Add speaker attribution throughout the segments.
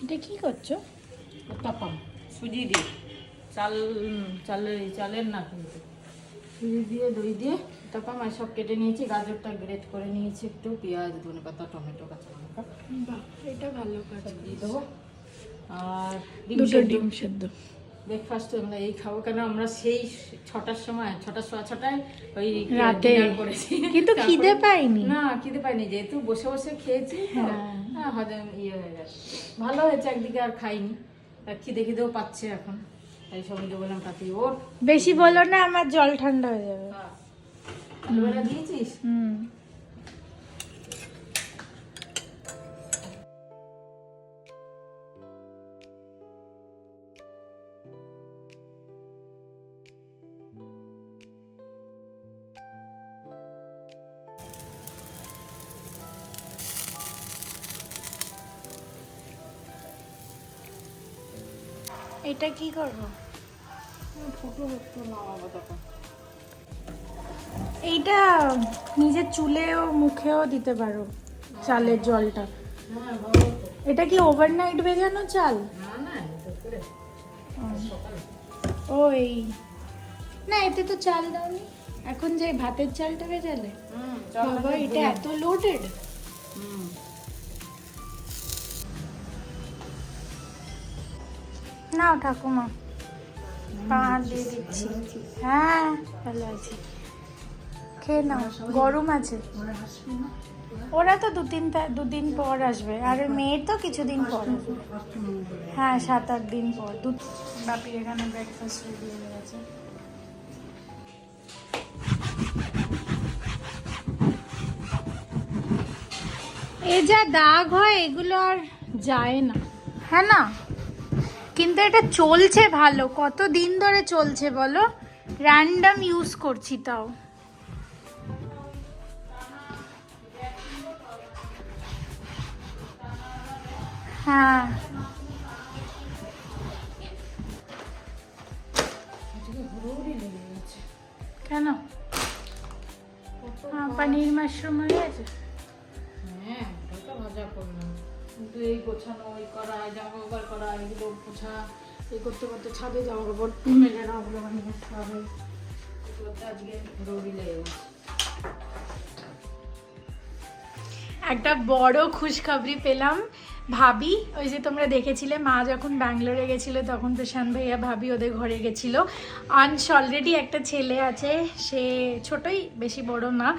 Speaker 1: এটা কি করছো?
Speaker 2: উত্তাপাম সুজি দিয়ে চালের না কিন্তু সুজি দিয়ে দই দিয়ে উত্তাপাম আর সব কেটে নিয়েছি। গাজরটা গ্রেট করে নিয়েছি, একটু পেঁয়াজ ধনেপাতা টমেটো কাঁচা লঙ্কা
Speaker 1: বাহ, এটা ভালো কাজ।
Speaker 2: সব দিয়ে দেবো। আর
Speaker 1: দুটো ডিম সেদ্ধ।
Speaker 2: ব্রেকফাস্টে আমরা এই খাবো, কেন আমরা সেই 6টার সময় 6টায় ওই
Speaker 1: রাতে
Speaker 2: ডিনার করেছি।
Speaker 1: কিন্তু খিদে পাইনি।
Speaker 2: না খিদে পাইনি, যেহেতু বসে বসে খেয়েছি তো হ্যাঁ হজম হয়ে গেছে। ভালো হয়েছে, একদিকে আর খাইনি, আর খিদেও পাচ্ছে এখন, তাই সবাইকে বললাম তাতে ওর
Speaker 1: বেশি বলো না, আমার জল ঠান্ডা হয়ে যাবে।
Speaker 2: আলুবেলা দিয়েছিস?
Speaker 1: এটা কি করবো?
Speaker 2: ফুটো একটু নামাবো তখন।
Speaker 1: এইটা নিজের চুলেও মুখেও দিতে পারো চালের জলটা।
Speaker 2: হ্যাঁ ভালো তো।
Speaker 1: এটা কি ওভারনাইট ভেজানো চাল?
Speaker 2: না না দুপুরে সকালে।
Speaker 1: ও এই না, এতে তো চাল দাওনি। এখন যে ভাতের চালটা ভেজালে, বাবা এটা এত লোডেড। নাও ঠাকুমা, পা দিয়ে দিচ্ছি। হ্যাঁ ভালো আছি, খেয়ে নাও, গরম আছে। ওরা তো দুদিন পর আসবে, আর ওই মেয়ের তো কিছুদিন পর আসবে। হ্যাঁ 7-8 দিন পর। বাপির এখানে ব্রেকফাস্ট রেডি হয়ে গেছে। এ যা দাগ হয় এগুলো আর যায় না, হ্যাঁ না? কিন্তু এটা চলছে ভালো, কত দিন ধরে চলছে বলো, র্যান্ডম ইউজ করছি তাও। হ্যাঁ কেন? পনির মাশরুম হয়ে গেছে।
Speaker 2: হ্যাঁ ওটা ভাজা করলাম, কিন্তু এই গোছানো, ওই করা, জামা কাপড় করা, এগুলো পোছা, এই করতে করতে ছাদে জামা কাপড় মেলে না, ওগুলো বানিয়ে রাখতে হবে, এগুলোতে আজকে রোডি লেগে গেছে।
Speaker 1: একটা বড় খুশখবরি পেলাম। ভাবি, ওই যে তোমরা দেখেছিলে মা যখন ব্যাঙ্গালোরে গেছিলো তখন প্রশান্ত ভাইয়া ভাবি ওদের ঘরে গেছিলো। আনস অলরেডি একটা ছেলে আছে, সে ছোটই, বেশি বড় না,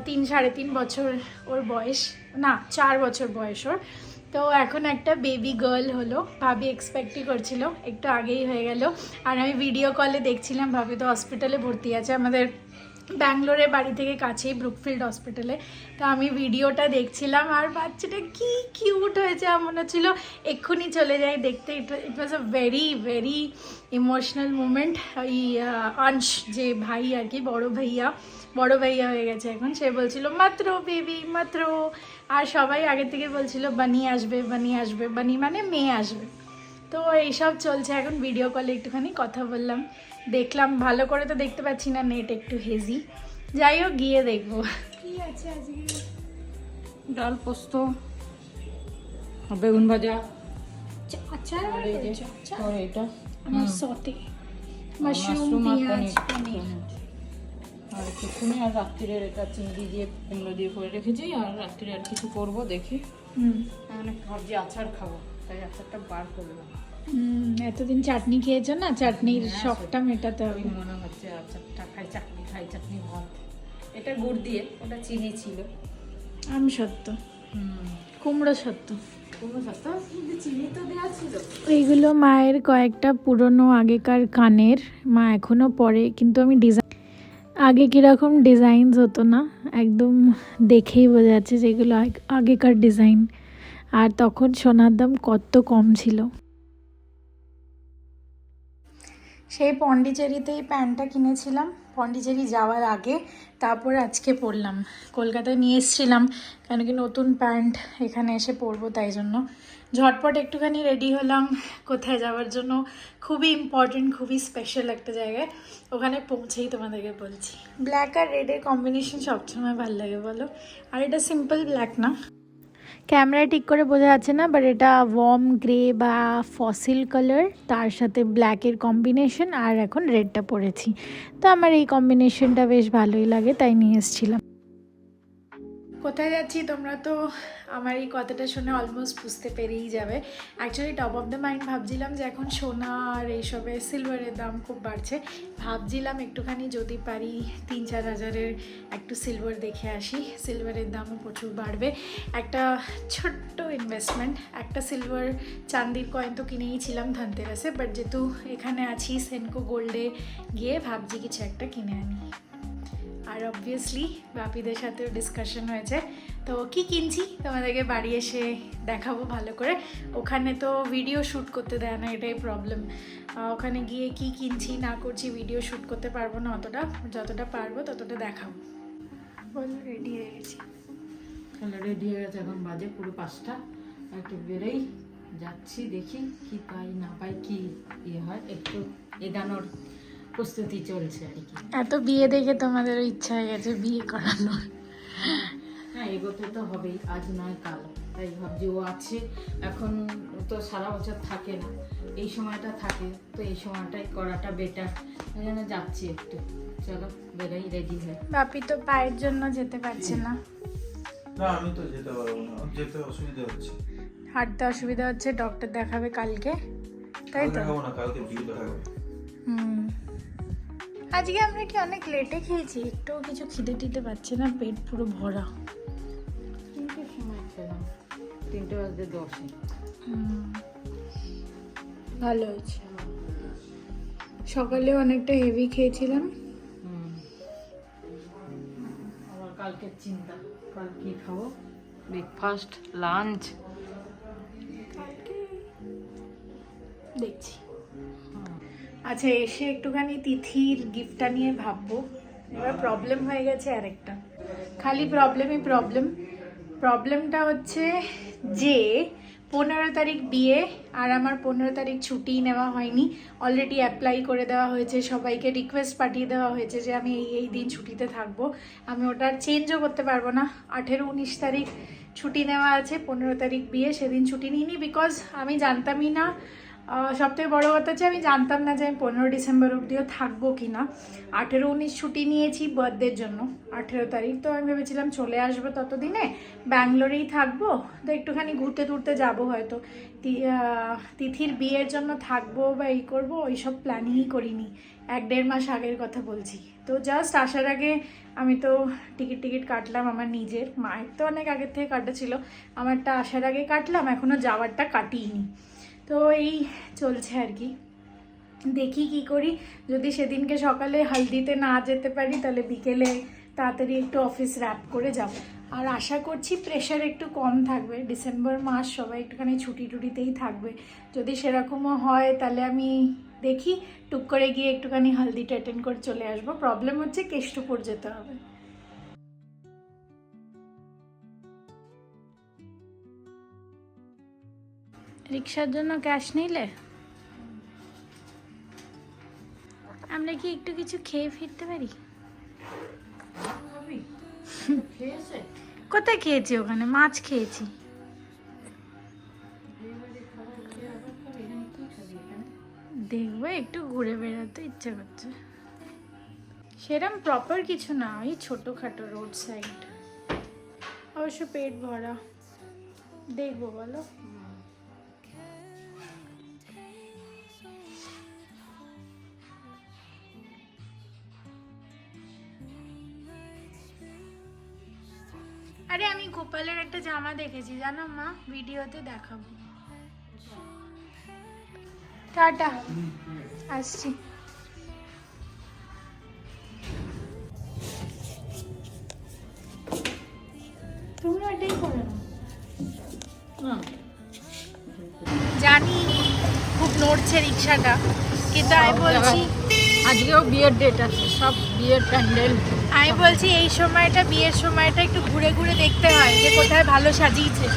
Speaker 1: 3-3.5 বছর ওর বয়স, না 4 বছর বয়স ওর। তো এখন একটা বেবি গার্ল হলো, ভাবি এক্সপেক্টই করছিল, একটু আগেই হয়ে গেল। আর আমি ভিডিও কলে দেখছিলাম, ভাবি তো হসপিটালে ভর্তি আছে আমাদের ব্যাঙ্গালোরে বাড়ি থেকে কাছেই, ব্রুকফিল্ড হসপিটালে। তো আমি ভিডিওটা দেখছিলাম, আর বাচ্চাটা কি কিউট হয়েছে, মনে হচ্ছিল এক্ষুনি চলে যাই দেখতে। It was a very very emotional moment. ওই অংশ যে ভাই আর কি, বড় ভাইয়া হয়ে গেছে এখন, সে বলছিল মাত্র বেবি মাত্র। আর সবাই আগে থেকে বলছিল বানি আসবে, বানি মানে মেয়ে আসবে। তো এইসব চলছে এখন, ভিডিও কলে একটুখানি কথা বললাম, দেখলাম। ভালো করে তো দেখতে পাচ্ছি না, নেট একটু হেজি। যাই হোক, গিয়ে দেখবো কি আছে আজকে।
Speaker 2: ডাল পোস্ত, বেগুন ভাজা,
Speaker 1: আচার
Speaker 2: আর এই যে তোর এটা
Speaker 1: আমার সতে মাশরুম, পেঁয়াজ, পনির।
Speaker 2: আর কিছুনি, আর রাত্রিরের এটা চিংড়ি দিয়ে কুমড়ো দিয়ে করে রেখেছি, আর রাত্রিরে আর কিছু করবো দেখি। অনেক ভাবছি আচার খাবো, তাই আচারটা বার করলাম।
Speaker 1: এতদিন চাটনি খেয়েছো না, চাটনির শখটা মেটাতে হবে।
Speaker 2: মনে হচ্ছে আচারটা খাই, চাটনি ভাত। এটা গুড় দিয়ে, ওটা চিনি ছিল।
Speaker 1: আমি সত্য, কুমড়ো সত্য,
Speaker 2: চিনি তো দেওয়া ছিল।
Speaker 1: এইগুলো মায়ের কয়েকটা পুরনো আগেকার কানের, মা এখনো পরে, কিন্তু আমি ডিজাইন আগে কীরকম ডিজাইনস হতো না, একদম দেখেই বোঝা যাচ্ছে যেগুলো আগেকার ডিজাইন। আর তখন সোনার দাম কত কম ছিল। সেই পন্ডিচেরিতেই প্যান্টটা কিনেছিলাম, পন্ডিচেরি যাওয়ার আগে, তারপর আজকে পরলাম। কলকাতায় নিয়ে এসেছিলাম, কেন কি নতুন প্যান্ট এখানে এসে পরবো, তাই জন্য ঝটপট একটুখানি রেডি হলাম কোথায় যাওয়ার জন্য। খুবই ইম্পর্টেন্ট, খুবই স্পেশাল একটা জায়গায়, ওখানে পৌঁছেই তোমাদেরকে বলছি। ব্ল্যাক আর রেডের কম্বিনেশন সবসময় ভালো লাগে বলো, আর এটা সিম্পল ব্ল্যাক না, ক্যামেরা ঠিক করে বোঝা যাচ্ছে না, বাট এটা ওয়ার্ম গ্রে বা ফসিল কালার, তার সাথে ব্ল্যাকের কম্বিনেশন, আর এখন রেডটা পরেছি। তো আমার এই কম্বিনেশনটা বেশ ভালোই লাগে, তাই নিয়ে এসেছিলাম। কোথায় যাচ্ছি তোমরা তো আমার এই কথাটা শুনে অলমোস্ট বুঝতে পেরেই যাবে। Actually top of the mind ভাবছিলাম যে এখন সোনা আর এইসবে সিলভারের দাম খুব বাড়ছে, ভাবছিলাম একটুখানি যদি পারি 3-4 হাজারের একটু সিলভার দেখে আসি, সিলভারের দামও প্রচুর বাড়বে। একটা ছোট্ট ইনভেস্টমেন্ট, একটা সিলভার চান্দির কয়েন তো কিনেইছিলাম ধনতেরাসে, বাট যেহেতু এখানে আছি সেনকো গোল্ডে গিয়ে ভাবছি কিছু একটা কিনে আনি। আর অবভিয়াসলি বাপিদের সাথেও ডিসকাশন হয়েছে, তো কি কিনছি তোমাদেরকে বাড়ি এসে দেখাবো ভালো করে। ওখানে তো ভিডিও শ্যুট করতে দেয় না, এটাই প্রবলেম। ওখানে গিয়ে কি কিনছি না করছি ভিডিও শ্যুট করতে পারবো না অতটা, যতটা পারবো ততটা দেখাবো। বল, রেডি হয়ে গেছি।
Speaker 2: তাহলে রেডি হয়ে গেছে, এখন বাজে পুরো 5টা। একটু বেরোই, যাচ্ছি, দেখি কি পাই না পাই, কি ইয়ে হয়, একটু এগানোর প্রস্তুতি চলছে আর কি।
Speaker 1: এত বিয়ে দেখে তোমাদেরও ইচ্ছা হয়ে গেছে বিয়ে করানোর।
Speaker 2: হ্যাঁ, এগোতে তো হবেই, আজ নয় কাল। তাই ভাবছি ও আছে এখন, তো সারা বছর থাকে না, এই সময়টা থাকে, তো এই সময়টাই করাটা বেটার। ওই জন্য যাচ্ছি একটু, চলো বেরোই, রেডি হয়ে।
Speaker 1: বাপি তো পায়ের জন্য যেতে পারছে না।
Speaker 3: না, আমি তো যেতে পারবো না, যেতে অসুবিধা হচ্ছে,
Speaker 1: হাঁটতে অসুবিধা হচ্ছে, ডক্টর দেখাবে কালকে, তাই তো?
Speaker 3: দেখাবো না, কালকে বিয়ে থাকবে।
Speaker 1: আজকে আমরা কি অনেক লেটে খেয়েছি, একটুও কিছু খিদে টিতে পাচ্ছে না, পেট পুরো ভরা।
Speaker 2: 3টের সময় খেলাম, 3টে বাজে 10-এ।
Speaker 1: ভালো হয়েছে, সকালে অনেকটা হেভি খেয়েছিলাম।
Speaker 2: আবার কালকের চিন্তা, কাল কি খাবো, ব্রেকফাস্ট, লাঞ্চ
Speaker 1: দেখছি। আচ্ছা, এসে একটুখানি তিথির গিফটটা নিয়ে ভাববো। এবার প্রবলেম হয়ে গেছে আরেকটা, খালি প্রবলেমই প্রবলেম। প্রবলেমটা হচ্ছে যে 15 তারিখ বিয়ে, আর আমার 15 তারিখ ছুটি নেওয়া হয়নি। অলরেডি অ্যাপ্লাই করে দেওয়া হয়েছে, সবাইকে রিকোয়েস্ট পাঠিয়ে দেওয়া হয়েছে যে আমি এই দিন ছুটিতে থাকবো। আমি ওটা চেঞ্জও করতে পারবো না। 18-19 তারিখ ছুটি নেওয়া আছে, 15 তারিখ বিয়ে, সেদিন ছুটি নিইনি, বিকজ আমি জানতামই না। সবথেকে বড়ো কথা হচ্ছে আমি জানতাম না যে আমি 15 ডিসেম্বর অবধিও থাকবো কি না। 18-19 ছুটি নিয়েছি বার্থডের জন্য, 18 তারিখ তো আমি ভেবেছিলাম চলে আসবো ততদিনে, ব্যাঙ্গালোরেই থাকবো, তো একটুখানি ঘুরতে টুরতে যাবো হয়তো। তিথির বিয়ের জন্য থাকবো বা এই করবো, ওইসব প্ল্যানিংই করিনি। 1-1.5 মাস আগের কথা বলছি। তো জাস্ট আসার আগে আমি তো টিকিট কাটলাম আমার নিজের, মায়ের তো অনেক আগের থেকে কাটা ছিল, আমারটা আসার আগে কাটলাম, এখনও যাওয়ারটা কাটিনি। তো এই চলছে আর কি, দেখি কি করি। যদি সেদিনকে সকালে হালদিতে না যেতে পারি, তাহলে বিকেলে তাড়াতাড়ি একটু অফিস র্যাপ করে যাব। আর আশা করছি প্রেশার একটু কম থাকবে, ডিসেম্বর মাস সবাই একটুখানি ছুটি টুটিতেই থাকবে। যদি সেরকমও হয় তাহলে আমি দেখি টুক করে গিয়ে একটুখানি হালদিটা অ্যাটেন্ড করে চলে আসবো। প্রবলেম হচ্ছে কেষ্টপুর যেতে হবে। রিক্সার জন্য ক্যাশ নিলে আমরা কি একটু কিছু খেয়ে ফিরতে পারি? কোথায় খেয়েছি? ওখানে মাছ খেয়েছি। দেখবো, একটু ঘুরে বেড়াতে ইচ্ছা করছে। সেরম প্রপার কিছু না, ওই ছোটোখাটো রোড সাইড, অবশ্য পেট ভরা। দেখবো, বলো। আরে আমি গোপালের একটা জামা দেখেছি জানো মা, ভিডিওতে দেখাবো। টাটা, আসছি। তুমি এটাই করে নাও। জানি খুব নড়ছে রিক্সাটা, কিন্তু আমি বলছি
Speaker 2: আজকেও বিয়ের ডেট আছে, সব বিয়ের প্যান্ডেল।
Speaker 1: আমি বলছি এই সময়টা, বিয়ের সময়টা একটু ঘুরে ঘুরে দেখতে হয় যে কোথায় ভালো সাজিয়েছে,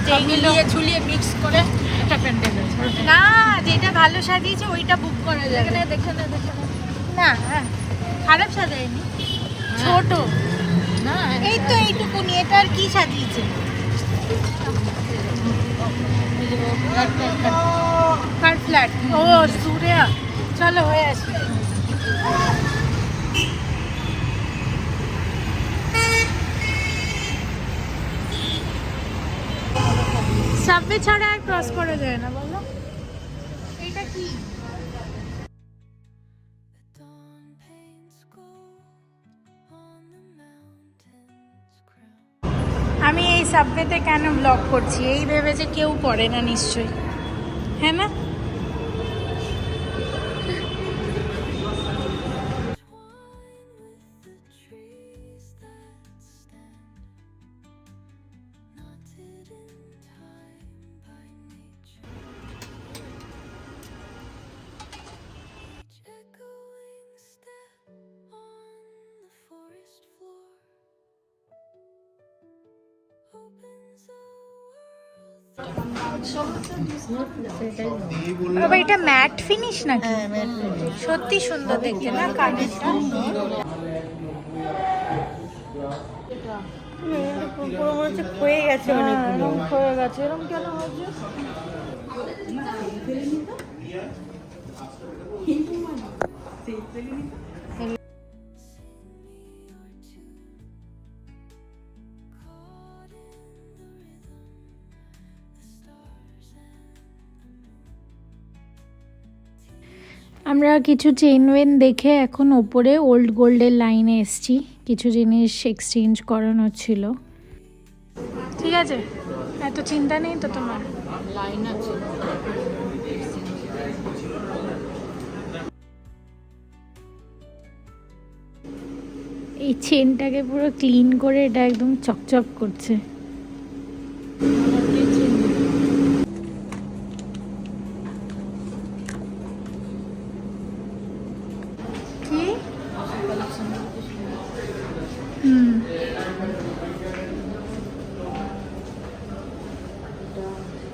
Speaker 1: যেগুলো
Speaker 2: ঝুলিয়ে মিক্স করে একটা প্যান্ডেল আছে।
Speaker 1: না, যেটা ভালো সাজিয়েছে ওইটা বুক করা যাবে।
Speaker 2: দেখে
Speaker 1: না, হ্যাঁ খারাপ সাজায়নি, ছোট
Speaker 2: না,
Speaker 1: এই তো এইটুকুনি, এটা আর কি সাজিয়েছে? কার ফ্ল্যাট? ও সুরিয়া, চলো হয়ে আসি। সাবওয়ে ছাড়া আর ক্রস করা যায় না বলো? এটা কি? আমি এই সাবওয়েতে কেন ব্লগ করছি এই ভেবে যে কেউ করে না নিশ্চয়ই, হ্যাঁ না? বাবা এটা ম্যাট ফিনিশ নাকি? সত্যি সুন্দর দেখতে না কানেরটা?
Speaker 2: ক্ষয়ে গেছে, এরকম ক্ষয়ে গেছে, এরকম কেন হয়েছে?
Speaker 1: আমরা কিছু চেইন ওয়েন দেখে এখন ওপরে ওল্ড গোল্ডের লাইনে এসছি, কিছু জিনিস এক্সচেঞ্জ করানো ছিল। ঠিক আছে, এত চিন্তা নেই তো তোমার?
Speaker 2: লাইন আছে।
Speaker 1: এই চেনটাকে পুরো ক্লিন করে এটা একদম চকচক করছে। কি?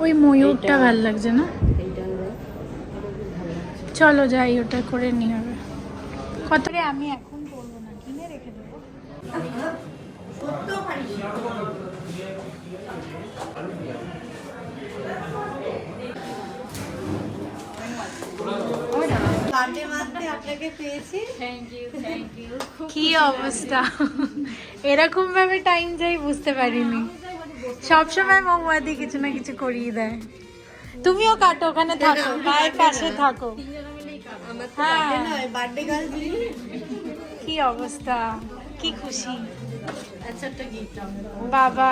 Speaker 1: ওই ময়ূরটা ভাল লাগছে না? চলো যাই, ওটা করে নিয়ে হবে। কত রে? আমি এখন করবো না, কিনে রেখে দেবো। কি অবস্থা, এরকম ভাবে টাইম যাই বুঝতে পারিনি। সবসময় মৌমাদি কিছু না কিছু করিয়ে দেয়। তুমিও কাটো, ওখানে থাকো, মায়ের পাশে থাকো। কি অবস্থা, কি খুশি বাবা।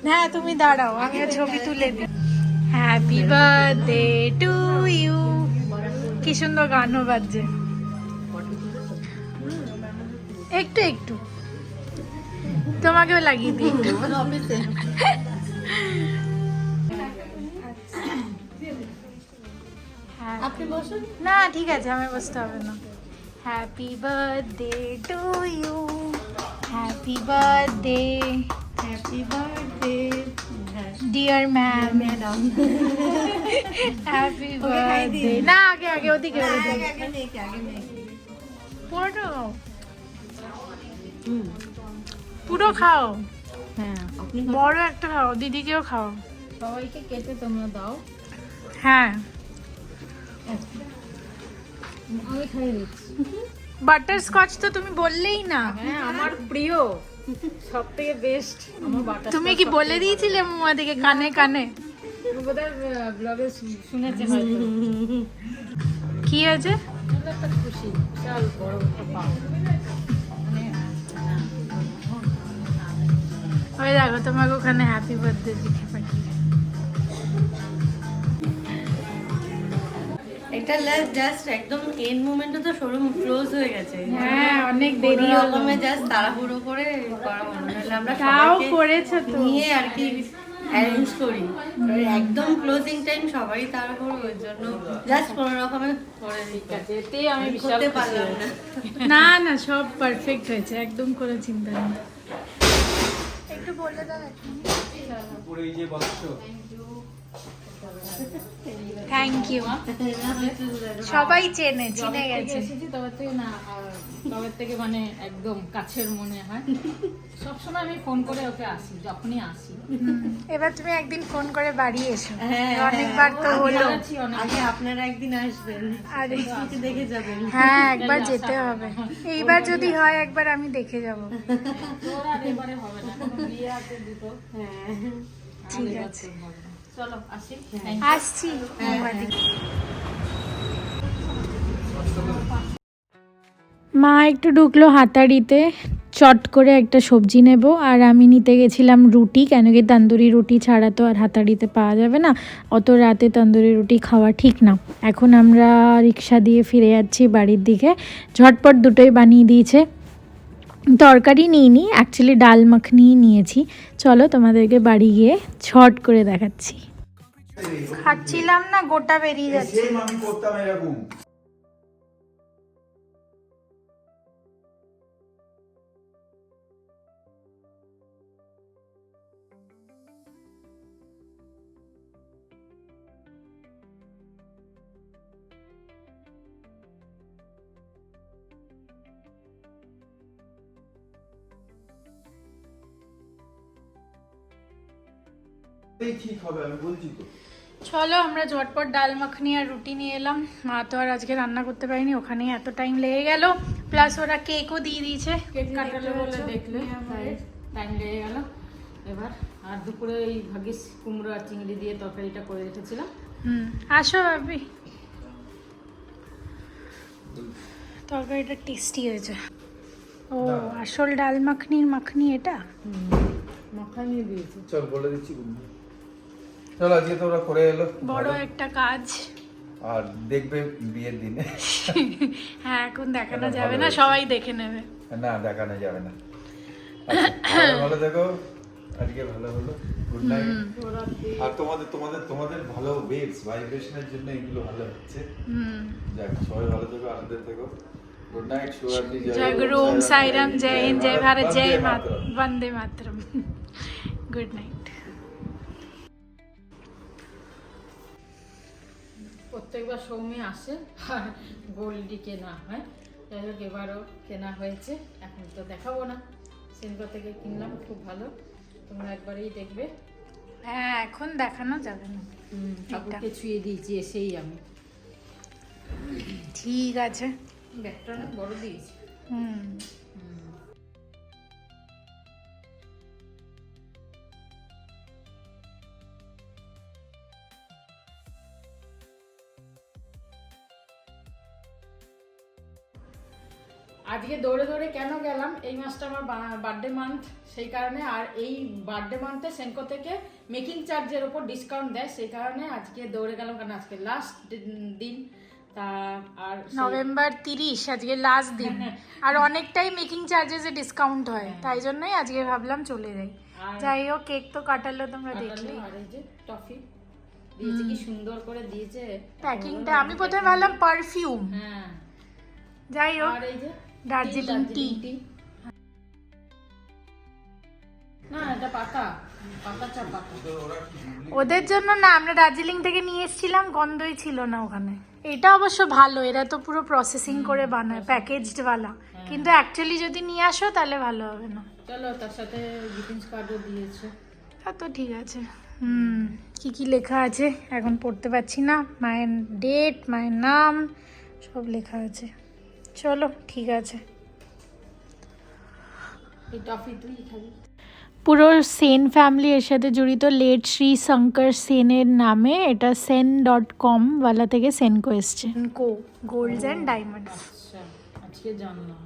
Speaker 1: হ্যাঁ তুমি দাঁড়াও, আমি ছবি তুলে দিই। Happy birthday to you. কি সুন্দর গানও বাজছে। একটু একটু তোমাকেও লাগিয়ে দিই একটু।
Speaker 2: আপনি বসুন
Speaker 1: না ঠিক আছে, আমি বসতে হবে না। Happy birthday to you, happy birthday,
Speaker 2: happy birthday
Speaker 1: dear ma'am. Happy birthday. না আগে আগে ওদিকে পুরোটা খাও, পুরো খাও।
Speaker 2: হ্যাঁ, আপনি
Speaker 1: বড় একটা খাও, দিদিকেও খাও।
Speaker 2: সবাইকে কেটে তোমরা দাও,
Speaker 1: হ্যাঁ
Speaker 2: আমি খাই দিচ্ছি।
Speaker 1: বাটার স্কচ তো তুমি বললেই না।
Speaker 2: হ্যাঁ, আমার প্রিয়, সব থেকে বেস্ট আমার বাটার।
Speaker 1: তুমি কি বলে দিয়েছিলে মামাদিকে কানে কানে?
Speaker 2: বোধহয় ব্লগে শুনেছে হয়তো।
Speaker 1: কি আছে?
Speaker 2: একটা খুশি, বিশাল বড় একটা পাও।
Speaker 1: ওই দেখো তোমাকে ওখানে হ্যাপি বার্থডে লিখে পাঠিয়ে।
Speaker 4: এটা জাস্ট একদম এন্ড মোমেন্টে তো শোরুম ক্লোজ হয়ে গেছে।
Speaker 1: হ্যাঁ অনেক দেরি হলো।
Speaker 4: রকমে জাস্ট তাড়াহুড়ো করে করা হলো, নাহলে আমরা
Speaker 1: তাও
Speaker 4: সবাইকে
Speaker 1: করেছো তো।
Speaker 4: নিয়ে আর কি অ্যারেঞ্জ করি। একদম ক্লোজিং টাইম সবাই তাড়াহুড়ো, ওই জন্য জাস্ট কোনো রকমে করে দিতে
Speaker 2: এতে আমি বিশাল
Speaker 4: করতে
Speaker 2: খুশি
Speaker 4: পারলাম
Speaker 2: হয়েছি।
Speaker 4: না।
Speaker 1: না না সব পারফেক্ট হয়েছে, একদম কোনো চিন্তা নেই। একটু বলে দাও এখন।
Speaker 3: উপরে এই যে বাক্স,
Speaker 1: থ্যাংক ইউ। সবাই চিনে গেছে।
Speaker 2: এসেছি তবে থেকে না তবে থেকে মানে একদম কাছের মনে হয়। সবসময় আমি ফোন করে ওকে আসি, যখনই আসি।
Speaker 1: এবার তুমি একদিন ফোন করে বাড়ি এসো।
Speaker 4: হ্যাঁ,
Speaker 1: অনেকবার তো
Speaker 4: আগে
Speaker 1: হলো।
Speaker 2: আছি অনেক।
Speaker 4: আগে আপনারা একদিন আসবেন,
Speaker 1: আরে
Speaker 4: আমাকে দেখে যাবেন।
Speaker 1: হ্যাঁ, একবার যেতে হবে। এইবার যদি হয় একবার আমি দেখে যাব।
Speaker 2: তোর আর এবারে হবে না, এখনো বিয়ে আছে দুটো।
Speaker 4: হ্যাঁ,
Speaker 1: ঠিক
Speaker 2: এবার
Speaker 1: আছে,
Speaker 2: তোর হবে না। চলো আসি।
Speaker 1: আসছি। মা একটু ঢুকলো হাতাড়িতে, চট করে একটা সবজি নেব, আর আমি নিতে গেছিলাম রুটি, কেন কি তন্দুরি রুটি ছাড়া তো আর হাতাড়িতে পাওয়া যাবে না, অত রাতে তন্দুরি রুটি খাওয়া ঠিক না। এখন আমরা রিক্সা দিয়ে ফিরে যাচ্ছি বাড়ির দিকে। ঝটপট দুটোই বানিয়ে দিয়েছে, তরকারি নিইনি, অ্যাকচুয়ালি ডাল মাখনি নিয়েছি। চলো তোমাদেরকে বাড়ি গিয়ে ছট করে দেখাচ্ছি। খাচ্ছিলাম না, গোটা বেরিয়ে যাচ্ছে।
Speaker 3: সেম আমি করতাম এরকম। এই ঠিক হবে, আমি বলছি তো।
Speaker 1: চলো আমরা ঝটপট ডাল মাখনি আর রুটি নিয়ে এলাম। মা তো আর আজকে রান্না করতে পারিনি, ওখানে এত টাইম লেগে গেল, প্লাস ওরা কেকও দিয়ে দিয়েছে।
Speaker 2: কেক কাটালে বলে দেখলে, তাই টাইম লেগে গেল। এবার আর দুপুরে এই ভাগিস কুমড়ো আর চিংড়ি দিয়ে তরকারিটা করে রেখেছিলাম।
Speaker 1: আসো ভাবি, তরকারিটা টেস্টি হয়েছে। ও আসল ডাল মাখনির মাখনি এটা।
Speaker 2: মাখা নিয়ে দিয়েছি।
Speaker 3: চল বলে দিচ্ছি বন্ধু। চল আজকে তোরা করে এলো
Speaker 1: বড় একটা কাজ।
Speaker 3: আর দেখবে বিয়ের দিনে।
Speaker 1: হ্যাঁ, এখন দেখানো যাবে না, সবাই দেখে নেবে।
Speaker 3: না দেখানো যাবে না। আচ্ছা, সবাই ভালো দেখো, আজকে ভালো হলো। Good night. আর তোমাদের ভালো ওয়েভস ভাইব্রেশনের জন্য এগুলো ভালো হচ্ছে। যাক, সবাই ভালো থেকো, আনন্দে থেকো। গুড নাইট, শুভরাত্রি।
Speaker 1: জয় গুরু, ওম সাইরাম, জয় হিন্দ, জয় ভারত, জয় বন্দে মাতরম। Good night.
Speaker 2: প্রত্যেকবার সৌমি আসে আর গোল্ডি কেনা হয়, যাই হোক এবারও কেনা হয়েছে। এখন তো দেখাবো না, সেনকো থেকে কিনলাম, খুব ভালো, তোমরা একবারেই দেখবে।
Speaker 1: হ্যাঁ, এখন দেখানো যাবে না।
Speaker 2: ঠাকুরকে ছুঁয়ে দিয়েছি এসেই আমি।
Speaker 1: ঠিক আছে।
Speaker 2: ব্যাগটা অনেক বড় দিয়েছি। আজকে দৌড়ে দৌড়ে কেন গেলাম, এই মাসটা আমার বার্থডে মান্থ, সেই কারণে। আর এই বার্থডে মান্থে সেনকো থেকে মেকিং চার্জের ওপর ডিসকাউন্ট দেয়, সেই কারণে আজকে দৌড়ে গেলাম, কারণ আজকে লাস্ট দিন। তা আর
Speaker 1: নভেম্বর 30 আজকে লাস্ট দিন, আর অনেকটাই মেকিং চার্জেসে ডিসকাউন্ট হয়, তাই জন্যই আজকে ভাবলাম চলে যাই। যাই হোক, কেক তো কাটালো, তোমরা দেখলে।
Speaker 2: আর এই যে টফি দিয়েছে, কি সুন্দর করে দিয়েছে
Speaker 1: প্যাকিংটা। আমি প্রথমে ভাবলাম পারফিউম।
Speaker 2: হ্যাঁ,
Speaker 1: যাই হোক,
Speaker 2: আর এই যে
Speaker 1: দার্জিলিং টি।
Speaker 2: না, এটা পাতা চা পাতা।
Speaker 1: ওদের জন্য না, আমরা দার্জিলিং থেকে নিয়ে এসেছিলাম, গন্ধই ছিল না ওখানে। এটা অবশ্য ভালো, এরা তো পুরো প্রসেসিং করে বানায়, প্যাকেজড ওয়ালা। কিন্তু অ্যাকচুয়ালি যদি নিয়ে আসো তাহলে ভালো হবে না।
Speaker 2: চলো, তার সাথে গ্রিটিংস কার্ডও দিয়েছে।
Speaker 1: তা তো ঠিক আছে। কি কি লেখা আছে এখন পড়তে পারছি না, মায়ের ডেট, মায়ের নাম সব লেখা আছে। চলো ঠিক আছে।
Speaker 2: এই টফি তুই খাবি?
Speaker 1: পুরো সেন ফ্যামিলি এর সাথে জড়িত, লেট শ্রী শঙ্কর সেনের নামে এটা sen.com ওয়ালা থেকে সেনকো এসছে। Senco গোল্ডস and diamonds.
Speaker 2: আচ্ছা, আজকে জানলাম।